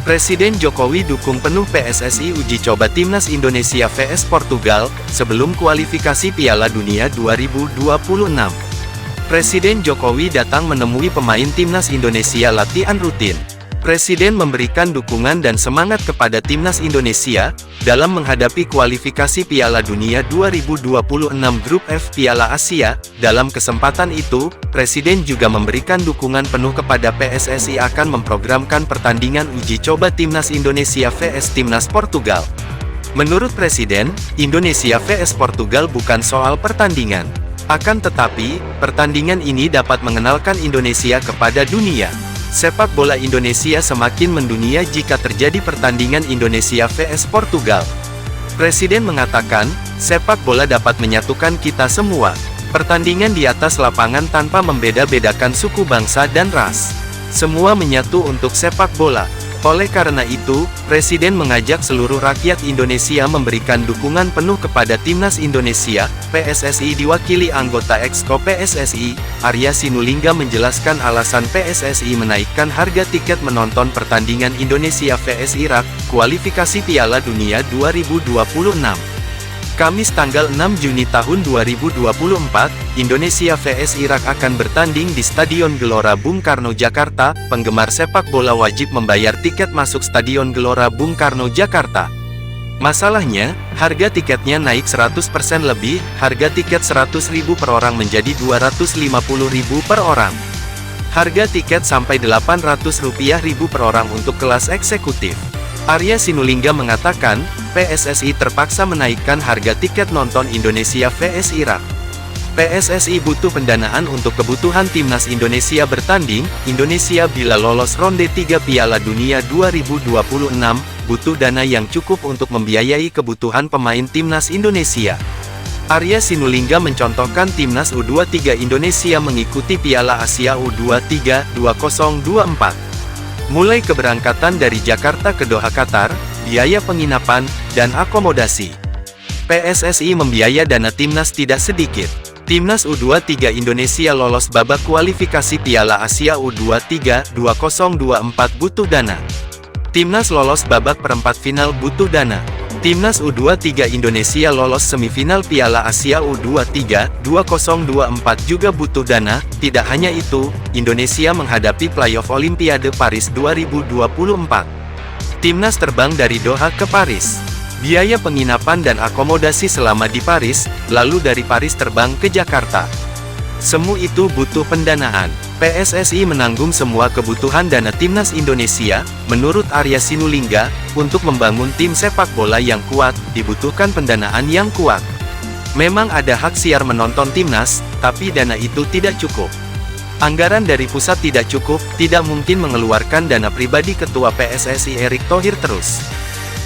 Presiden Jokowi dukung penuh PSSI uji coba Timnas Indonesia vs Portugal, sebelum kualifikasi Piala Dunia 2026. Presiden Jokowi datang menemui pemain Timnas Indonesia latihan rutin. Presiden memberikan dukungan dan semangat kepada Timnas Indonesia, dalam menghadapi kualifikasi Piala Dunia 2026 Grup F Piala Asia. Dalam kesempatan itu, Presiden juga memberikan dukungan penuh kepada PSSI akan memprogramkan pertandingan uji coba Timnas Indonesia vs Timnas Portugal. Menurut Presiden, Indonesia vs Portugal bukan soal pertandingan. Akan tetapi, pertandingan ini dapat mengenalkan Indonesia kepada dunia. Sepak bola Indonesia semakin mendunia jika terjadi pertandingan Indonesia vs Portugal. Presiden mengatakan, sepak bola dapat menyatukan kita semua. Pertandingan di atas lapangan tanpa membeda-bedakan suku bangsa dan ras. Semua menyatu untuk sepak bola. Oleh karena itu, Presiden mengajak seluruh rakyat Indonesia memberikan dukungan penuh kepada Timnas Indonesia. PSSI diwakili anggota Exco PSSI, Arya Sinulinga menjelaskan alasan PSSI menaikkan harga tiket menonton pertandingan Indonesia vs Irak, kualifikasi Piala Dunia 2026. Kamis tanggal 6 Juni tahun 2024, Indonesia vs Irak akan bertanding di Stadion Gelora Bung Karno Jakarta. Penggemar sepak bola wajib membayar tiket masuk Stadion Gelora Bung Karno Jakarta. Masalahnya, harga tiketnya naik 100% lebih, harga tiket 100.000 per orang menjadi 250.000 per orang. Harga tiket sampai Rp800.000 per orang untuk kelas eksekutif. Arya Sinulinga mengatakan, PSSI terpaksa menaikkan harga tiket nonton Indonesia vs Irak. PSSI butuh pendanaan untuk kebutuhan Timnas Indonesia bertanding. Indonesia bila lolos ronde 3 Piala Dunia 2026, butuh dana yang cukup untuk membiayai kebutuhan pemain Timnas Indonesia. Arya Sinulinga mencontohkan Timnas U23 Indonesia mengikuti Piala Asia U23 2024. Mulai keberangkatan dari Jakarta ke Doha Qatar, biaya penginapan, dan akomodasi. PSSI membiaya dana Timnas tidak sedikit. Timnas U23 Indonesia lolos babak kualifikasi Piala Asia U23 2024 butuh dana. Timnas lolos babak perempat final butuh dana. Timnas U23 Indonesia lolos semifinal Piala Asia U23 2024 juga butuh dana. Tidak hanya itu, Indonesia menghadapi playoff Olimpiade Paris 2024. Timnas terbang dari Doha ke Paris. Biaya penginapan dan akomodasi selama di Paris, lalu dari Paris terbang ke Jakarta. Semua itu butuh pendanaan. PSSI menanggung semua kebutuhan dana Timnas Indonesia. Menurut Arya Sinulinga, untuk membangun tim sepak bola yang kuat, dibutuhkan pendanaan yang kuat. Memang ada hak siar menonton Timnas, tapi dana itu tidak cukup. Anggaran dari pusat tidak cukup, tidak mungkin mengeluarkan dana pribadi Ketua PSSI Erick Thohir terus.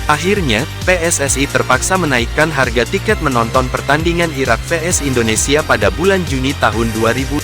Akhirnya, PSSI terpaksa menaikkan harga tiket menonton pertandingan Irak vs Indonesia pada bulan Juni tahun 2024.